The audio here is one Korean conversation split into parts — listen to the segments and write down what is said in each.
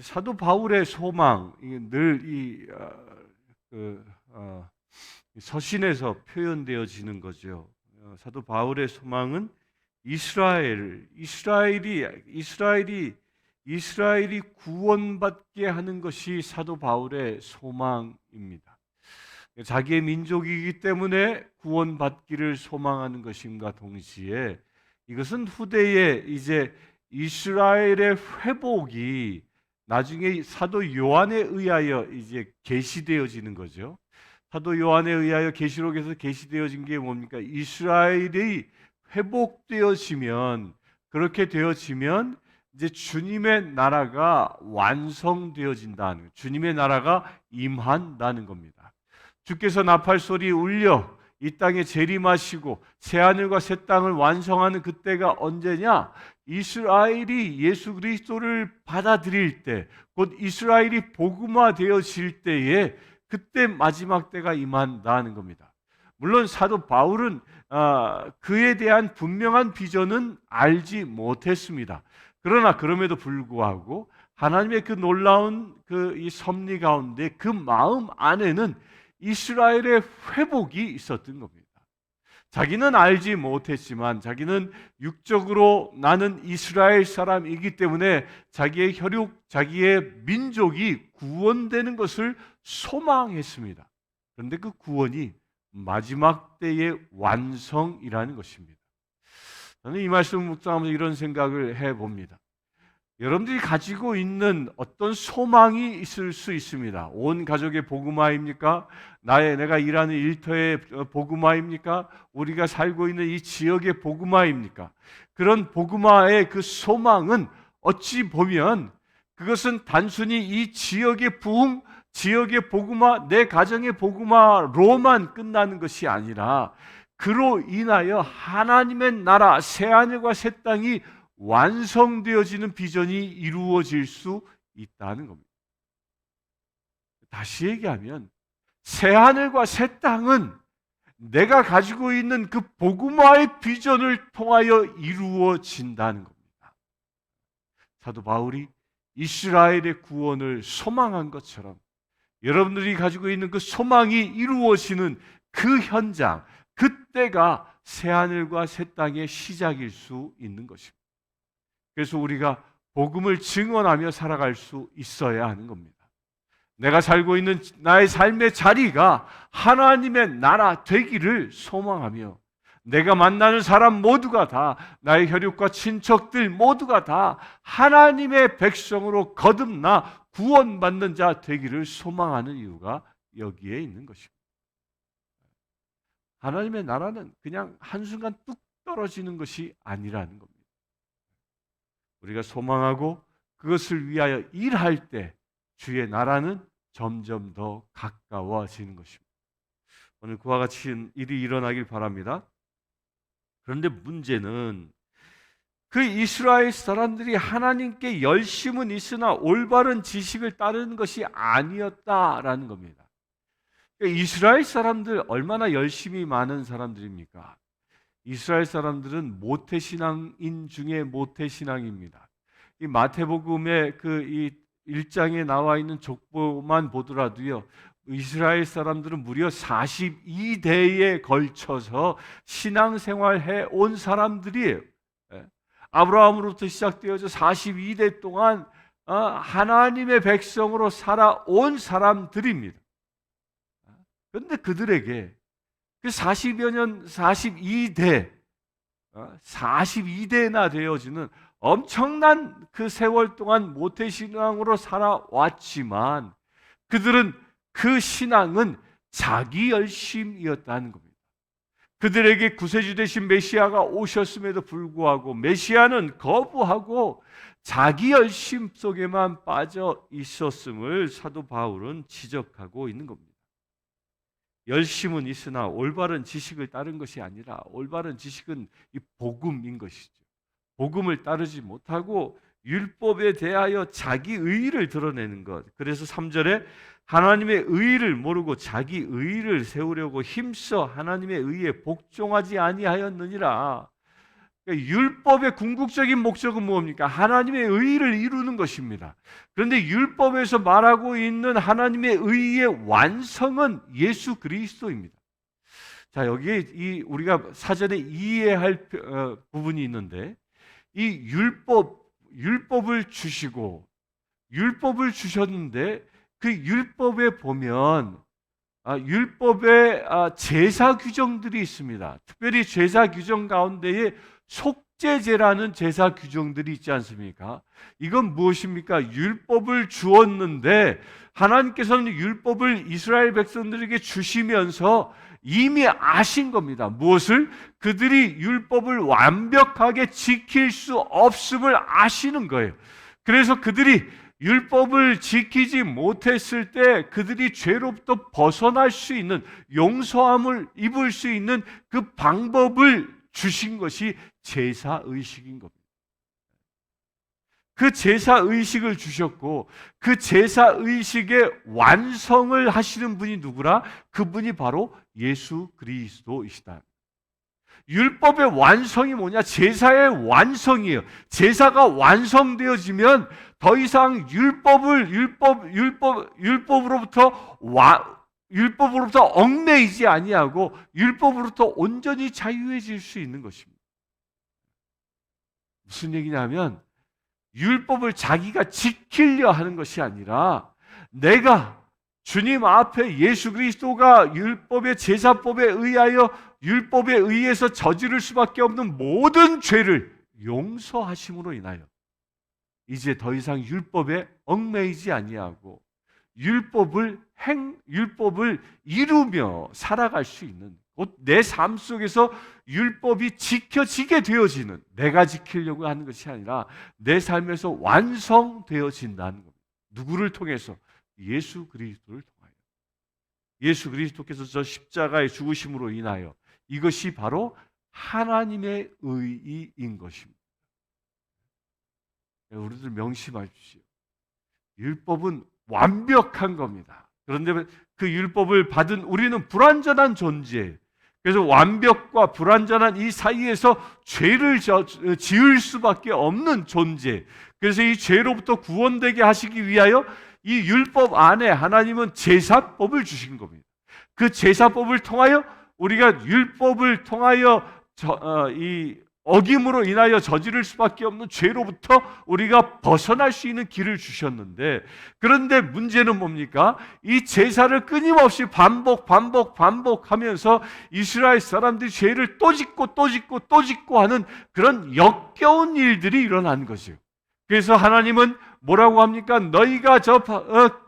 사도 바울의 소망, 늘이 서신에서 표현되어지는 거죠. 사도 바울의 소망은 이스라엘이 구원받게 하는 것이 사도 바울의 소망입니다. 자기의 민족이기 때문에 구원받기를 소망하는 것임과 동시에 이것은 후대에 이제 이스라엘의 회복이 나중에 사도 요한에 의하여 이제 계시되어지는 거죠. 사도 요한에 의하여 계시록에서 계시되어진 게 뭡니까? 이스라엘이 회복되어지면, 그렇게 되어지면 이제 주님의 나라가 완성되어진다는, 주님의 나라가 임한다는 겁니다. 주께서 나팔 소리 울려 이 땅에 재림하시고 새 하늘과 새 땅을 완성하는 그때가 언제냐? 이스라엘이 예수 그리스도를 받아들일 때, 곧 이스라엘이 복음화 되어질 때에 그때 마지막 때가 임한다는 겁니다. 물론 사도 바울은 그에 대한 분명한 비전은 알지 못했습니다. 그러나 그럼에도 불구하고 하나님의 그 놀라운 이 섭리 가운데 그 마음 안에는 이스라엘의 회복이 있었던 겁니다. 자기는 알지 못했지만 자기는 육적으로 나는 이스라엘 사람이기 때문에 자기의 혈육, 자기의 민족이 구원되는 것을 소망했습니다. 그런데 그 구원이 마지막 때의 완성이라는 것입니다. 저는 이 말씀을 묵상하면서 이런 생각을 해봅니다. 여러분들이 가지고 있는 어떤 소망이 있을 수 있습니다. 온 가족의 복음화입니까? 내가 일하는 일터의 복음화입니까? 우리가 살고 있는 이 지역의 복음화입니까? 그런 복음화의 그 소망은 어찌 보면 그것은 단순히 이 지역의 부흥, 지역의 복음화, 내 가정의 복음화로만 끝나는 것이 아니라 그로 인하여 하나님의 나라, 새하늘과 새 땅이 완성되어지는 비전이 이루어질 수 있다는 겁니다. 다시 얘기하면 새하늘과 새 땅은 내가 가지고 있는 그 복음화의 비전을 통하여 이루어진다는 겁니다. 사도 바울이 이스라엘의 구원을 소망한 것처럼 여러분들이 가지고 있는 그 소망이 이루어지는 그 현장, 그때가 새하늘과 새 땅의 시작일 수 있는 것입니다. 그래서 우리가 복음을 증언하며 살아갈 수 있어야 하는 겁니다. 내가 살고 있는 나의 삶의 자리가 하나님의 나라 되기를 소망하며 내가 만나는 사람 모두가 다, 나의 혈육과 친척들 모두가 다 하나님의 백성으로 거듭나 구원받는 자 되기를 소망하는 이유가 여기에 있는 것입니다. 하나님의 나라는 그냥 한순간 뚝 떨어지는 것이 아니라는 겁니다. 우리가 소망하고 그것을 위하여 일할 때 주의 나라는 점점 더 가까워지는 것입니다. 오늘 그와 같이 일이 일어나길 바랍니다. 그런데 문제는 그 이스라엘 사람들이 하나님께 열심은 있으나 올바른 지식을 따르는 것이 아니었다라는 겁니다. 그러니까 이스라엘 사람들 얼마나 열심이 많은 사람들입니까? 이스라엘 사람들은 모태신앙인 중에 모태신앙입니다. 이 마태복음의 이 1장에 나와 있는 족보만 보더라도요, 이스라엘 사람들은 무려 42대에 걸쳐서 신앙생활해 온 사람들이에요. 아브라함으로부터 시작되어서 42대 동안 하나님의 백성으로 살아온 사람들입니다. 그런데 그들에게 그 40여 년, 42대나 되어지는 엄청난 그 세월 동안 모태신앙으로 살아왔지만 그들은 그 신앙은 자기 열심이었다는 겁니다. 그들에게 구세주 되신 메시아가 오셨음에도 불구하고 메시아는 거부하고 자기 열심 속에만 빠져 있었음을 사도 바울은 지적하고 있는 겁니다. 열심은 있으나 올바른 지식을 따른 것이 아니라 올바른 지식은 이 복음인 것이죠. 복음을 따르지 못하고 율법에 대하여 자기 의의를 드러내는 것. 그래서 3절에 하나님의 의의를 모르고 자기 의의를 세우려고 힘써 하나님의 의의에 복종하지 아니하였느니라. 그러니까 율법의 궁극적인 목적은 뭡니까? 하나님의 의를 이루는 것입니다. 그런데 율법에서 말하고 있는 하나님의 의의 완성은 예수 그리스도입니다. 자, 여기에 우리가 사전에 이해할 부분이 있는데, 이 율법을 주셨는데, 그 율법에 보면 율법의 제사 규정들이 있습니다. 특별히 제사 규정 가운데에 속죄제라는 제사 규정들이 있지 않습니까? 이건 무엇입니까? 율법을 주었는데 하나님께서는 율법을 이스라엘 백성들에게 주시면서 이미 아신 겁니다. 무엇을? 그들이 율법을 완벽하게 지킬 수 없음을 아시는 거예요. 그래서 그들이 율법을 지키지 못했을 때 그들이 죄로부터 벗어날 수 있는, 용서함을 입을 수 있는 그 방법을 주신 것이 제사의식인 겁니다. 그 제사의식을 주셨고 그 제사의식의 완성을 하시는 분이 누구라? 그분이 바로 예수 그리스도이시다. 율법의 완성이 뭐냐? 제사의 완성이에요. 제사가 완성되어지면 더 이상 율법으로부터 얽매이지 아니하고 율법으로부터 온전히 자유해질 수 있는 것입니다. 무슨 얘기냐면 율법을 자기가 지키려 하는 것이 아니라 내가 주님 앞에 예수 그리스도가 율법의 제사법에 의하여 율법에 의해서 저지를 수밖에 없는 모든 죄를 용서하심으로 인하여 이제 더 이상 율법에 얽매이지 아니하고 율법을 이루며 살아갈 수 있는, 곧 내 삶 속에서 율법이 지켜지게 되어지는, 내가 지키려고 하는 것이 아니라 내 삶에서 완성되어진다는 겁니다. 누구를 통해서? 예수 그리스도를 통하여. 예수 그리스도께서 저 십자가의 죽으심으로 인하여 이것이 바로 하나님의 의의인 것입니다. 우리들 명심하십시오. 율법은 완벽한 겁니다. 그런데 그 율법을 받은 우리는 불완전한 존재예요. 그래서 완벽과 불완전한 이 사이에서 죄를 지을 수밖에 없는 존재. 그래서 이 죄로부터 구원되게 하시기 위하여 이 율법 안에 하나님은 제사법을 주신 겁니다. 그 제사법을 통하여 우리가 율법을 통하여 이 어김으로 인하여 저지를 수밖에 없는 죄로부터 우리가 벗어날 수 있는 길을 주셨는데, 그런데 문제는 뭡니까? 이 제사를 끊임없이 반복하면서 이스라엘 사람들이 죄를 또 짓고 하는 그런 역겨운 일들이 일어난 거죠. 그래서 하나님은 뭐라고 합니까? 너희가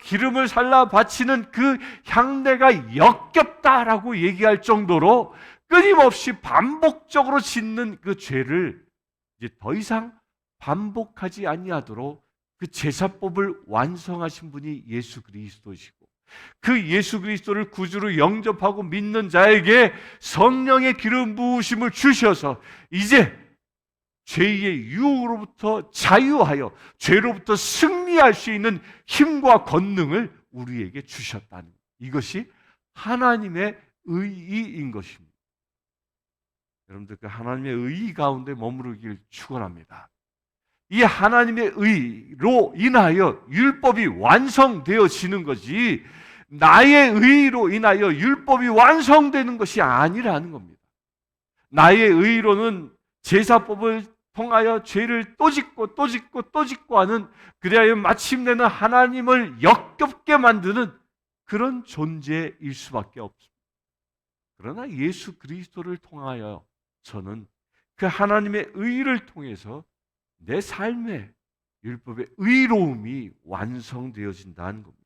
기름을 살라 바치는 그 향내가 역겹다라고 얘기할 정도로 끊임없이 반복적으로 짓는 그 죄를 이제 더 이상 반복하지 아니하도록 그 제사법을 완성하신 분이 예수 그리스도시고, 그 예수 그리스도를 구주로 영접하고 믿는 자에게 성령의 기름 부으심을 주셔서 이제 죄의 유혹으로부터 자유하여 죄로부터 승리할 수 있는 힘과 권능을 우리에게 주셨다는, 이것이 하나님의 의의인 것입니다. 여러분들 그 하나님의 의의 가운데 머무르길 축원합니다. 이 하나님의 의로 인하여 율법이 완성되어지는 거지, 나의 의로 인하여 율법이 완성되는 것이 아니라는 겁니다. 나의 의로는 제사법을 통하여 죄를 또 짓고 하는, 그래야 마침내는 하나님을 역겹게 만드는 그런 존재일 수밖에 없습니다. 그러나 예수 그리스도를 통하여 저는 그 하나님의 의를 통해서 내 삶의 율법의 의로움이 완성되어진다는 겁니다.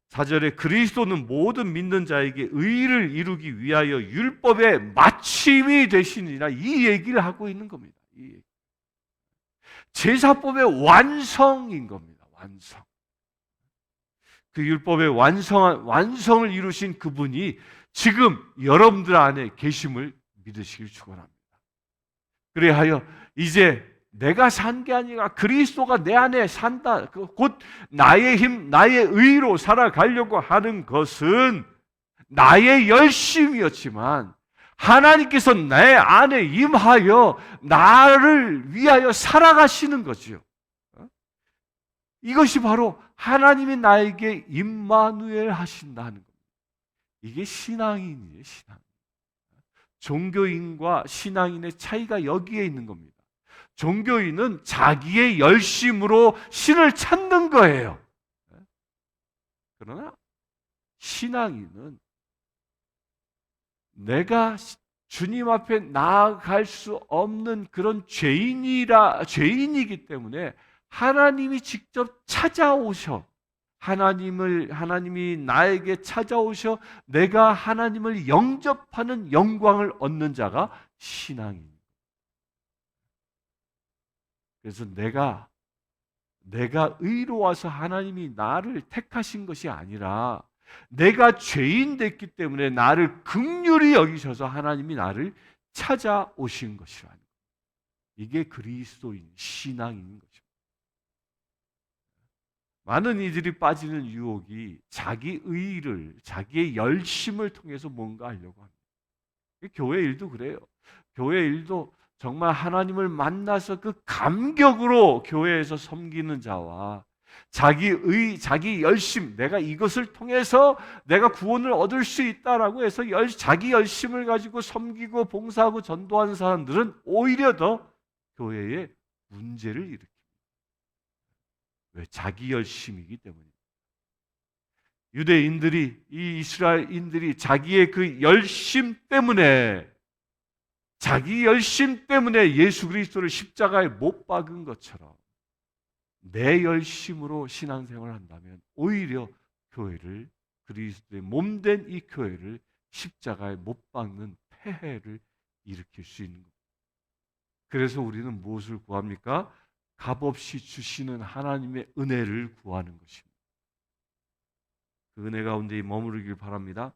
4절에 그리스도는 모든 믿는 자에게 의를 이루기 위하여 율법의 마침이 되시니라, 이 얘기를 하고 있는 겁니다. 이 얘기. 제사법의 완성인 겁니다. 완성. 그 율법의 완성을 이루신 그분이 지금 여러분들 안에 계심을 믿으시길 축원합니다. 그래하여 이제 내가 산 게 아니라 그리스도가 내 안에 산다, 곧 나의 힘, 나의 의로 살아가려고 하는 것은 나의 열심이었지만 하나님께서 내 안에 임하여 나를 위하여 살아가시는 거지요. 이것이 바로 하나님이 나에게 임마누엘 하신다는 겁니다. 이게 신앙인이에요, 신앙. 종교인과 신앙인의 차이가 여기에 있는 겁니다. 종교인은 자기의 열심으로 신을 찾는 거예요. 그러나 신앙인은 내가 주님 앞에 나아갈 수 없는 그런 죄인이기 때문에 하나님이 직접 찾아오셔. 하나님이 나에게 찾아오셔 내가 하나님을 영접하는 영광을 얻는 자가 신앙입니다. 그래서 내가 의로워서 하나님이 나를 택하신 것이 아니라 내가 죄인 됐기 때문에 나를 긍휼히 여기셔서 하나님이 나를 찾아오신 것이라는 거예요. 이게 그리스도인 신앙인 것입니다. 많은 이들이 빠지는 유혹이 자기 의의를, 자기의 열심을 통해서 뭔가 하려고 합니다. 교회 일도 그래요. 교회 일도 정말 하나님을 만나서 그 감격으로 교회에서 섬기는 자와 자기 열심, 내가 이것을 통해서 내가 구원을 얻을 수 있다라고 해서 자기 열심을 가지고 섬기고 봉사하고 전도하는 사람들은 오히려 더 교회에 문제를 일으킵니다. 왜? 자기 열심이기 때문입니다. 유대인들이, 이 이스라엘인들이 자기의 그 열심 때문에 예수 그리스도를 십자가에 못 박은 것처럼 내 열심으로 신앙생활을 한다면 오히려 교회를, 그리스도의 몸된 이 교회를 십자가에 못 박는 폐해를 일으킬 수 있는 겁니다. 그래서 우리는 무엇을 구합니까? 값없이 주시는 하나님의 은혜를 구하는 것입니다. 그 은혜 가운데 머무르길 바랍니다.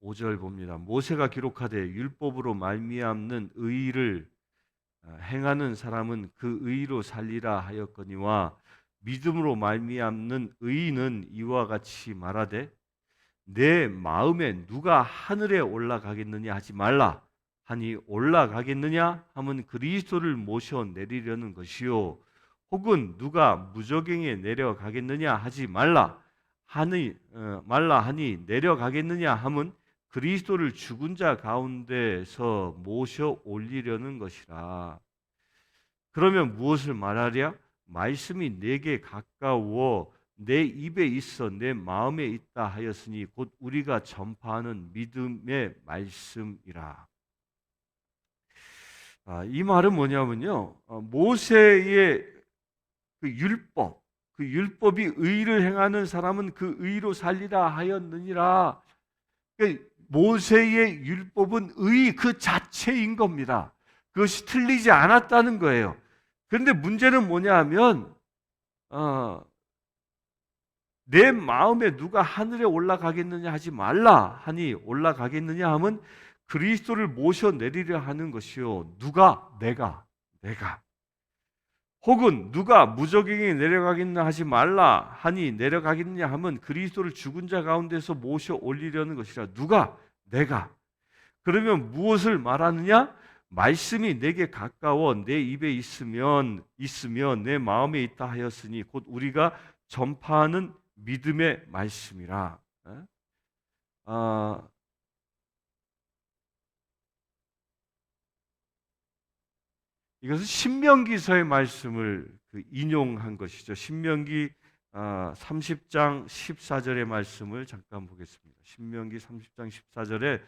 5절 봅니다. 모세가 기록하되 율법으로 말미암는 의를 행하는 사람은 그 의로 살리라 하였거니와 믿음으로 말미암는 의는 이와 같이 말하되 내 마음에 누가 하늘에 올라가겠느냐 하지 말라 하니 올라가겠느냐 하면 그리스도를 모셔 내리려는 것이요 혹은 누가 무저갱에 내려가겠느냐 하지 말라 하니 내려가겠느냐 하면 그리스도를 죽은 자 가운데서 모셔 올리려는 것이라. 그러면 무엇을 말하랴? 말씀이 내게 가까워 내 입에 있어 내 마음에 있다 하였으니 곧 우리가 전파하는 믿음의 말씀이라. 이 말은 뭐냐면요, 모세의 그 율법이 의를 행하는 사람은 그 의로 살리라 하였느니라. 모세의 율법은 의 그 자체인 겁니다. 그것이 틀리지 않았다는 거예요. 그런데 문제는 뭐냐 하면 내 마음에 누가 하늘에 올라가겠느냐 하지 말라 하니 올라가겠느냐 하면 그리스도를 모셔 내리려 하는 것이요. 누가? 내가. 혹은 누가 무저갱에 내려가겠느냐 하지 말라 하니 내려가겠느냐 하면 그리스도를 죽은 자 가운데서 모셔 올리려는 것이라. 누가? 내가. 그러면 무엇을 말하느냐? 말씀이 내게 가까워 내 입에 있으면 내 마음에 있다 하였으니 곧 우리가 전파하는 믿음의 말씀이라. 이것은 신명기서의 말씀을 인용한 것이죠. 신명기 30장 14절의 말씀을 잠깐 보겠습니다. 신명기 30장 14절에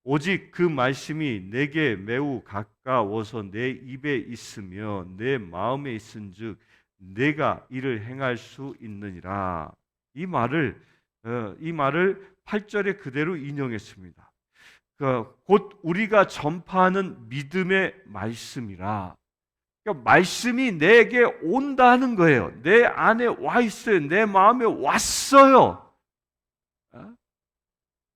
오직 그 말씀이 내게 매우 가까워서 내 입에 있으며 내 마음에 있은즉 내가 이를 행할 수 있느니라. 이 말을 8절에 그대로 인용했습니다. 곧 우리가 전파하는 믿음의 말씀이라. 그러니까 말씀이 내게 온다는 거예요. 내 안에 와 있어요. 내 마음에 왔어요.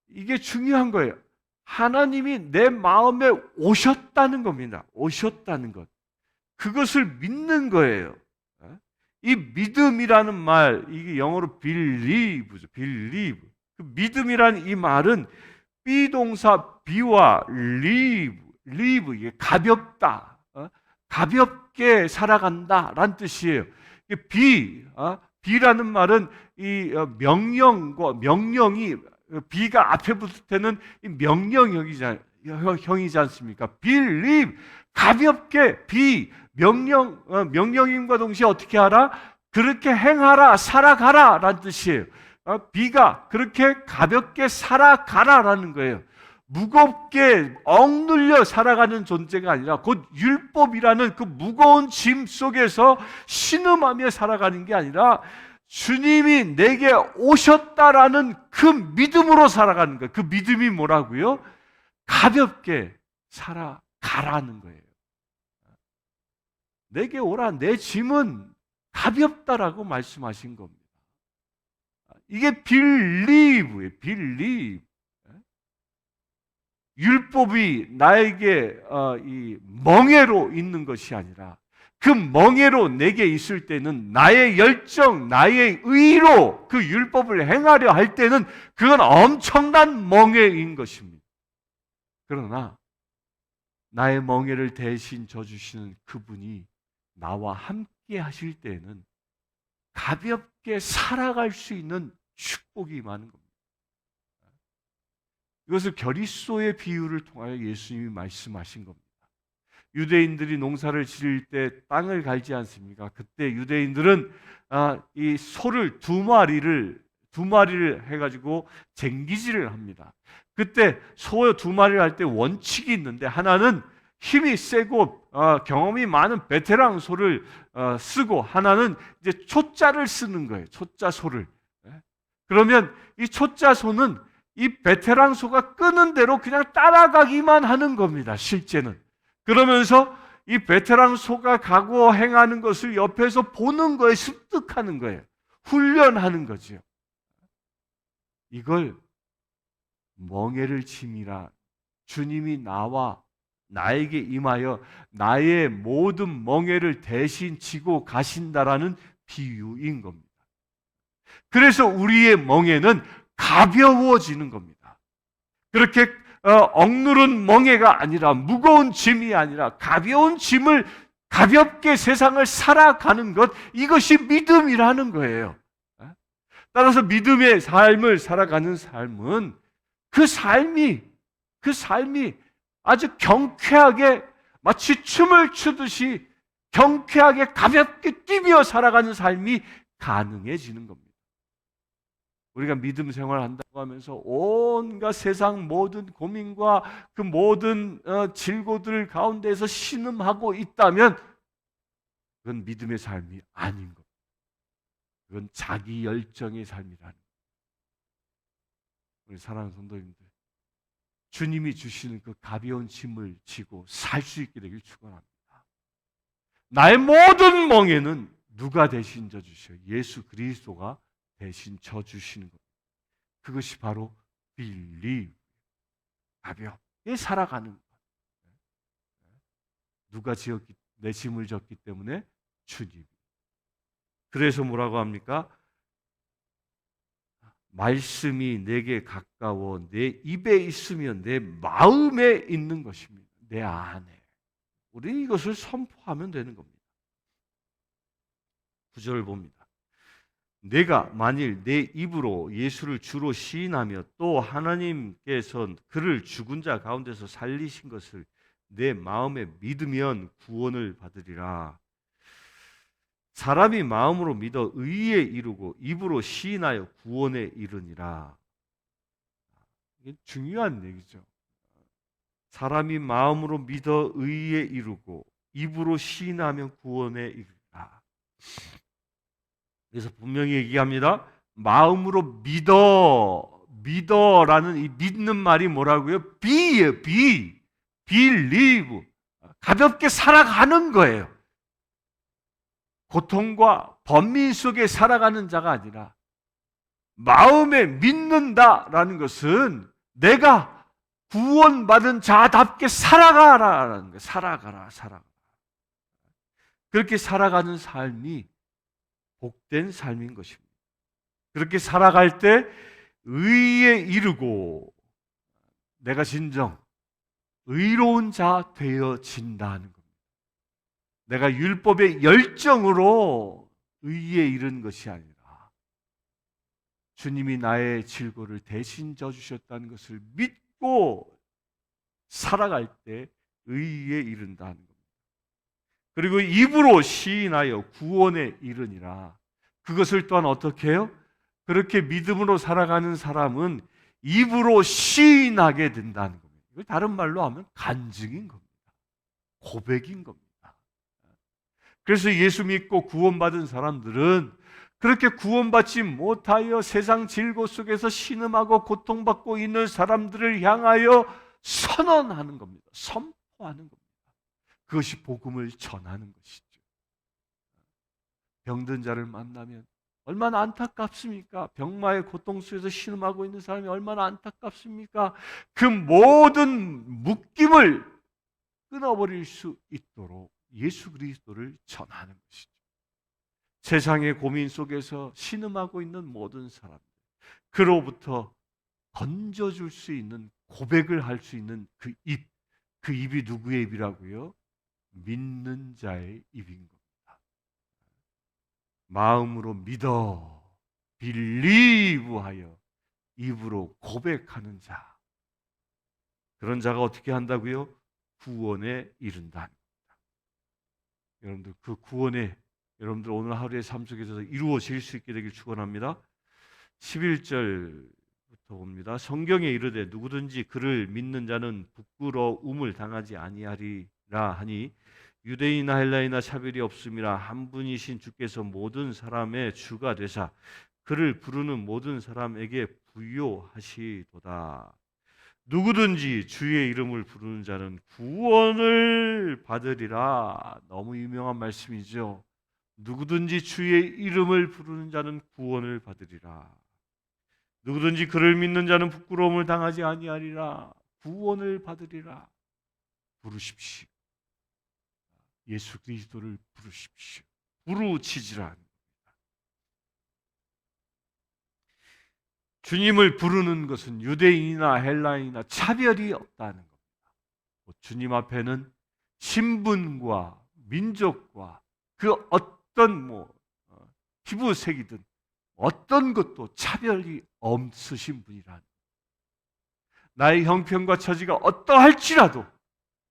이게 중요한 거예요. 하나님이 내 마음에 오셨다는 겁니다. 오셨다는 것. 그것을 믿는 거예요. 이 믿음이라는 말, 이게 영어로 believe죠. believe. 그 믿음이라는 이 말은 비동사 be와 live 이게 가볍다, 가볍게 살아간다라는 뜻이에요. be라는 말은 이 명령이 be가 앞에 붙을 때는 이 명령형이지 않습니까? believe 가볍게 명령임과 동시에 어떻게 하라? 그렇게 행하라, 살아가라 라는 뜻이에요. 비가 그렇게 가볍게 살아가라라는 거예요. 무겁게 억눌려 살아가는 존재가 아니라 곧 율법이라는 그 무거운 짐 속에서 신음하며 살아가는 게 아니라 주님이 내게 오셨다라는 그 믿음으로 살아가는 거예요. 그 믿음이 뭐라고요? 가볍게 살아가라는 거예요. 내게 오라, 내 짐은 가볍다라고 말씀하신 겁니다. 이게 believe예요. believe. 율법이 나에게 이 멍에로 있는 것이 아니라 그 멍에로 내게 있을 때는 나의 열정, 나의 의로 그 율법을 행하려 할 때는 그건 엄청난 멍에인 것입니다. 그러나 나의 멍에를 대신 져주시는 그분이 나와 함께 하실 때는 가볍게 살아갈 수 있는 축복이 많은 겁니다. 이것을 겨리소의 비유를 통하여 예수님이 말씀하신 겁니다. 유대인들이 농사를 지을 때 땅을 갈지 않습니까? 그때 유대인들은 이 소를 두 마리를 해가지고 쟁기질을 합니다. 그때 소 두 마리를 할 때 원칙이 있는데 하나는 힘이 세고 경험이 많은 베테랑 소를 쓰고 하나는 이제 초짜를 쓰는 거예요. 초짜 소를. 그러면 이 초짜 소는 이 베테랑 소가 끄는 대로 그냥 따라가기만 하는 겁니다. 실제는. 그러면서 이 베테랑 소가 가고 행하는 것을 옆에서 보는 거에 습득하는 거예요. 훈련하는 거죠. 이걸 멍에를 짐이라 주님이 나에게 임하여 나의 모든 멍에를 대신 지고 가신다라는 비유인 겁니다. 그래서 우리의 멍에는 가벼워지는 겁니다. 그렇게 억누른 멍에가 아니라 무거운 짐이 아니라 가벼운 짐을 가볍게 세상을 살아가는 것, 이것이 믿음이라는 거예요. 따라서 믿음의 삶을 살아가는 삶은 그 삶이 아주 경쾌하게 마치 춤을 추듯이 경쾌하게 가볍게 뛰며 살아가는 삶이 가능해지는 겁니다. 우리가 믿음 생활을 한다고 하면서 온갖 세상 모든 고민과 그 모든 질고들 가운데서 신음하고 있다면 그건 믿음의 삶이 아닌 겁니다. 그건 자기 열정의 삶이라는 겁니다. 우리 사랑하는 성도님들, 주님이 주시는 그 가벼운 짐을 지고 살 수 있게 되길 축원합니다. 나의 모든 멍에는 누가 대신 져주셔요? 예수 그리스도가 대신 져주시는 겁니다. 그것이 바로 believe, 가볍게 살아가는 것. 누가 내 짐을 졌기 때문에 주님. 그래서 뭐라고 합니까? 말씀이 내게 가까워 내 입에 있으면 내 마음에 있는 것입니다. 내 안에. 우리 이것을 선포하면 되는 겁니다. 9절 봅니다. 내가 만일 내 입으로 예수를 주로 시인하며 또 하나님께서 그를 죽은 자 가운데서 살리신 것을 내 마음에 믿으면 구원을 받으리라. 사람이 마음으로 믿어 의에 이르고 입으로 시인하여 구원에 이르니라. 이게 중요한 얘기죠. 사람이 마음으로 믿어 의에 이르고 입으로 시인하면 구원에 이르리라. 그래서 분명히 얘기합니다. 마음으로 믿어라는 이 믿는 말이 뭐라고요? believe. 가볍게 살아가는 거예요. 고통과 번민 속에 살아가는 자가 아니라 마음에 믿는다라는 것은 내가 구원받은 자답게 살아가라라는 거예요. 살아가라. 그렇게 살아가는 삶이 복된 삶인 것입니다. 그렇게 살아갈 때 의에 이르고 내가 진정 의로운 자 되어진다는 겁니다. 내가 율법의 열정으로 의에 이른 것이 아니라 주님이 나의 질고를 대신 져주셨다는 것을 믿고 살아갈 때 의에 이른다는 겁니다. 그리고 입으로 시인하여 구원에 이르니라. 그것을 또한 어떻게 해요? 그렇게 믿음으로 살아가는 사람은 입으로 시인하게 된다는 겁니다. 이걸 다른 말로 하면 간증인 겁니다. 고백인 겁니다. 그래서 예수 믿고 구원받은 사람들은 그렇게 구원받지 못하여 세상 질고 속에서 신음하고 고통받고 있는 사람들을 향하여 선언하는 겁니다. 선포하는 겁니다. 그것이 복음을 전하는 것이죠. 병든 자를 만나면 얼마나 안타깝습니까? 병마의 고통 속에서 신음하고 있는 사람이 얼마나 안타깝습니까? 그 모든 묶임을 끊어버릴 수 있도록 예수 그리스도를 전하는 것이죠. 세상의 고민 속에서 신음하고 있는 모든 사람들, 그로부터 건져줄 수 있는 고백을 할 수 있는 그 입, 그 입이 누구의 입이라고요? 믿는 자의 입인 겁니다. 마음으로 믿어, 빌리브하여 입으로 고백하는 자, 그런 자가 어떻게 한다고요? 구원에 이른다. 여러분들 그 구원에 여러분들 오늘 하루의 삶 속에서 이루어질 수 있게 되길 축원합니다. 11절부터 봅니다. 성경에 이르되 누구든지 그를 믿는 자는 부끄러움을 당하지 아니하리라 하니 유대인이나 헬라인이나 차별이 없음이라 한 분이신 주께서 모든 사람의 주가 되사 그를 부르는 모든 사람에게 부요하시도다. 누구든지 주의 이름을 부르는 자는 구원을 받으리라. 너무 유명한 말씀이죠. 누구든지 주의 이름을 부르는 자는 구원을 받으리라. 누구든지 그를 믿는 자는 부끄러움을 당하지 아니하리라. 구원을 받으리라. 부르십시오. 예수 그리스도를 부르십시오. 부르짖으라 합니다. 주님을 부르는 것은 유대인이나 헬라인이나 차별이 없다는 겁니다. 주님 앞에는 신분과 민족과 그 어떤 피부색이든 어떤 것도 차별이 없으신 분이라는, 나의 형편과 처지가 어떠할지라도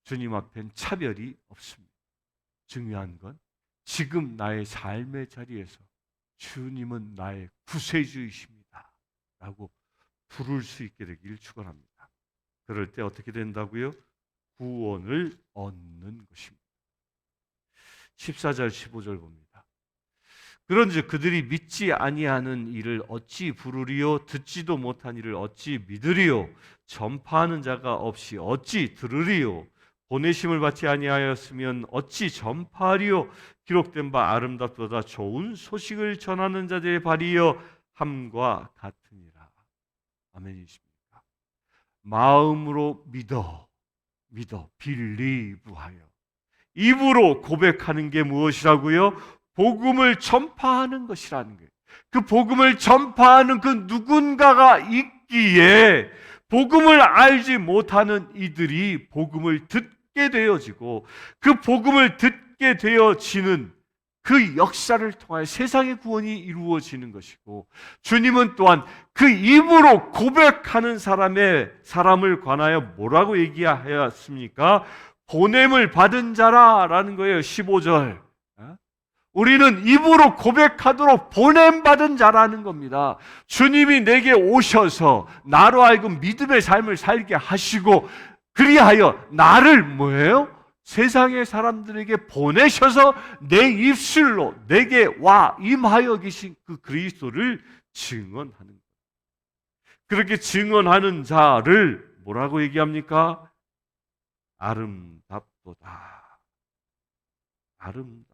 주님 앞엔 차별이 없습니다. 중요한 건 지금 나의 삶의 자리에서 주님은 나의 구세주이십니다 라고 부를 수 있게 되길 축원합니다. 그럴 때 어떻게 된다고요? 구원을 얻는 것입니다. 14절 15절 봅니다. 그런즉 그들이 믿지 아니하는 일을 어찌 부르리요? 듣지도 못한 일을 어찌 믿으리요? 전파하는 자가 없이 어찌 들으리요? 보내심을 받지 아니하였으면 어찌 전파하리요? 기록된 바 아름답도다 좋은 소식을 전하는 자들의 발이여 함과 같으니라. 아멘이십니까? 마음으로 믿어 빌리브하여 입으로 고백하는 게 무엇이라고요? 복음을 전파하는 것이라는 거예요. 그 복음을 전파하는 그 누군가가 있기에 복음을 알지 못하는 이들이 복음을 듣게 되어지고 그 복음을 듣게 되어지는 그 역사를 통하여 세상의 구원이 이루어지는 것이고, 주님은 또한 그 입으로 고백하는 사람을 관하여 뭐라고 얘기하였습니까? 보냄을 받은 자라라는 거예요. 15절. 우리는 입으로 고백하도록 보냄받은 자라는 겁니다. 주님이 내게 오셔서 나로 하여금 믿음의 삶을 살게 하시고 그리하여 나를 뭐예요? 세상의 사람들에게 보내셔서 내 입술로 내게 와 임하여 계신 그 그리스도를 증언하는 거예요. 그렇게 증언하는 자를 뭐라고 얘기합니까? 아름답도다. 아름답도다.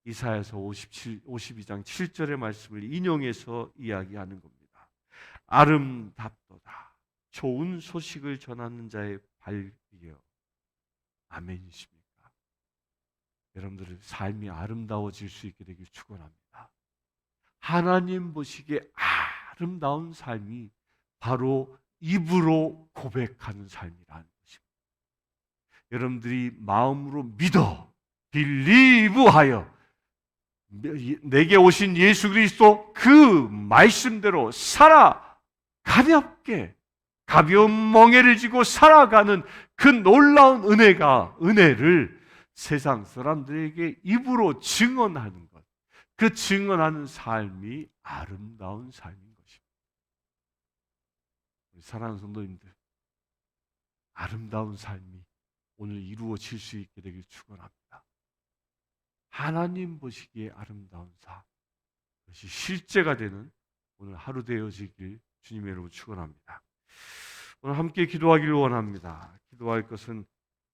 이사야서 52장 7절의 말씀을 인용해서 이야기하는 겁니다. 아름답도다. 좋은 소식을 전하는 자의 발이여. 아멘이십니까? 여러분들의 삶이 아름다워질 수 있게 되길 축원합니다. 하나님 보시기에 아름다운 삶이 바로 입으로 고백하는 삶이라는 것입니다. 여러분들이 마음으로 믿어, 빌리브하여 내게 오신 예수 그리스도 그 말씀대로 살아 가볍게 가벼운 멍에를 지고 살아가는 그 놀라운 은혜를 세상 사람들에게 입으로 증언하는 것, 그 증언하는 삶이 아름다운 삶인 것입니다. 사랑하는 성도님들, 아름다운 삶이 오늘 이루어질 수 있게 되길 축원합니다. 하나님 보시기에 아름다운 삶, 그것이 실제가 되는 오늘 하루 되어지길 주님의 이름으로 축원합니다. 오늘 함께 기도하기를 원합니다. 기도할 것은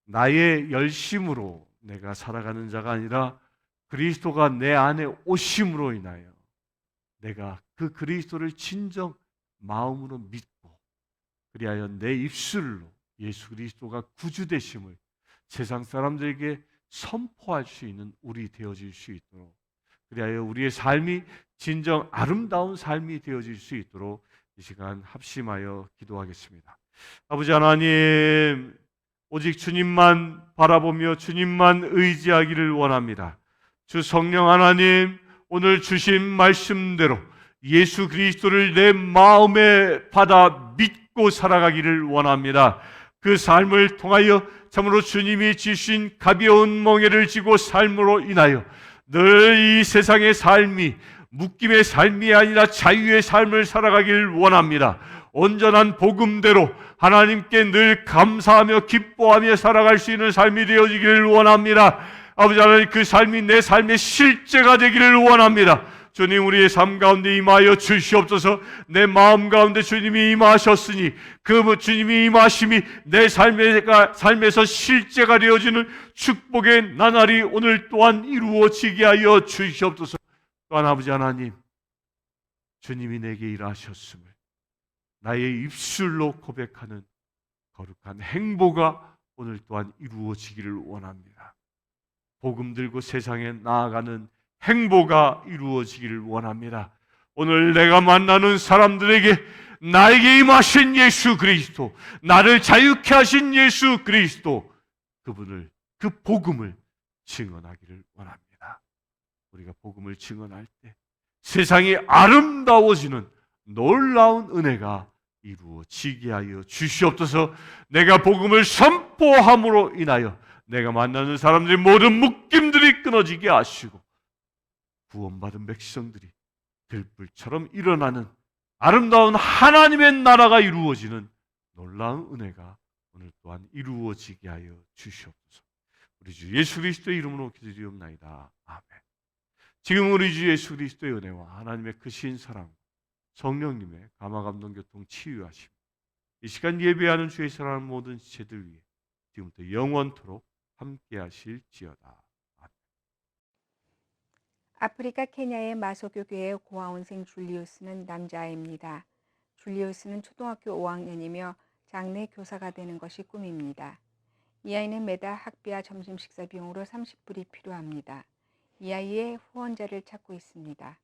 나의 열심으로 내가 살아가는 자가 아니라 그리스도가 내 안에 오심으로 인하여 내가 그 그리스도를 진정 마음으로 믿고 그리하여 내 입술로 예수 그리스도가 구주 되심을 세상 사람들에게 선포할 수 있는 우리 되어질 수 있도록, 그리하여 우리의 삶이 진정 아름다운 삶이 되어질 수 있도록 이 시간 합심하여 기도하겠습니다. 아버지 하나님, 오직 주님만 바라보며 주님만 의지하기를 원합니다. 주 성령 하나님, 오늘 주신 말씀대로 예수 그리스도를 내 마음에 받아 믿고 살아가기를 원합니다. 그 삶을 통하여 참으로 주님이 주신 가벼운 멍에를 지고 삶으로 인하여 늘 이 세상의 삶이 묶임의 삶이 아니라 자유의 삶을 살아가길 원합니다. 온전한 복음대로 하나님께 늘 감사하며 기뻐하며 살아갈 수 있는 삶이 되어지기를 원합니다. 아버지 하나님, 그 삶이 내 삶의 실제가 되기를 원합니다. 주님, 우리의 삶 가운데 임하여 주시옵소서. 내 마음 가운데 주님이 임하셨으니 그 주님이 임하심이 내 삶에서 실제가 되어지는 축복의 나날이 오늘 또한 이루어지게 하여 주시옵소서. 또한 아버지 하나님, 주님이 내게 일하셨음을 나의 입술로 고백하는 거룩한 행보가 오늘 또한 이루어지기를 원합니다. 복음 들고 세상에 나아가는 행보가 이루어지기를 원합니다. 오늘 내가 만나는 사람들에게 나에게 임하신 예수 그리스도, 나를 자유케 하신 예수 그리스도, 그분을, 그 복음을 증언하기를 원합니다. 우리가 복음을 증언할 때 세상이 아름다워지는 놀라운 은혜가 이루어지게 하여 주시옵소서. 내가 복음을 선포함으로 인하여 내가 만나는 사람들의 모든 묶임들이 끊어지게 하시고 구원받은 백성들이 들불처럼 일어나는 아름다운 하나님의 나라가 이루어지는 놀라운 은혜가 오늘 또한 이루어지게 하여 주시옵소서. 우리 주 예수 그리스도의 이름으로 기도드리옵나이다. 아멘. 지금 우리 주 예수 그리스도의 은혜와 하나님의 크신 사랑, 성령님의 감화감동교통 치유하심, 이 시간 예배하는 주의 사랑하는 모든 지체들 위해 지금부터 영원토록 함께 하실지어다. 아프리카 케냐의 마소교 교회의 고아원생 줄리우스는 남자아이입니다. 줄리우스는 초등학교 5학년이며 장래 교사가 되는 것이 꿈입니다. 이 아이는 매달 학비와 점심 식사 비용으로 30불이 필요합니다. 이 아이의 후원자를 찾고 있습니다.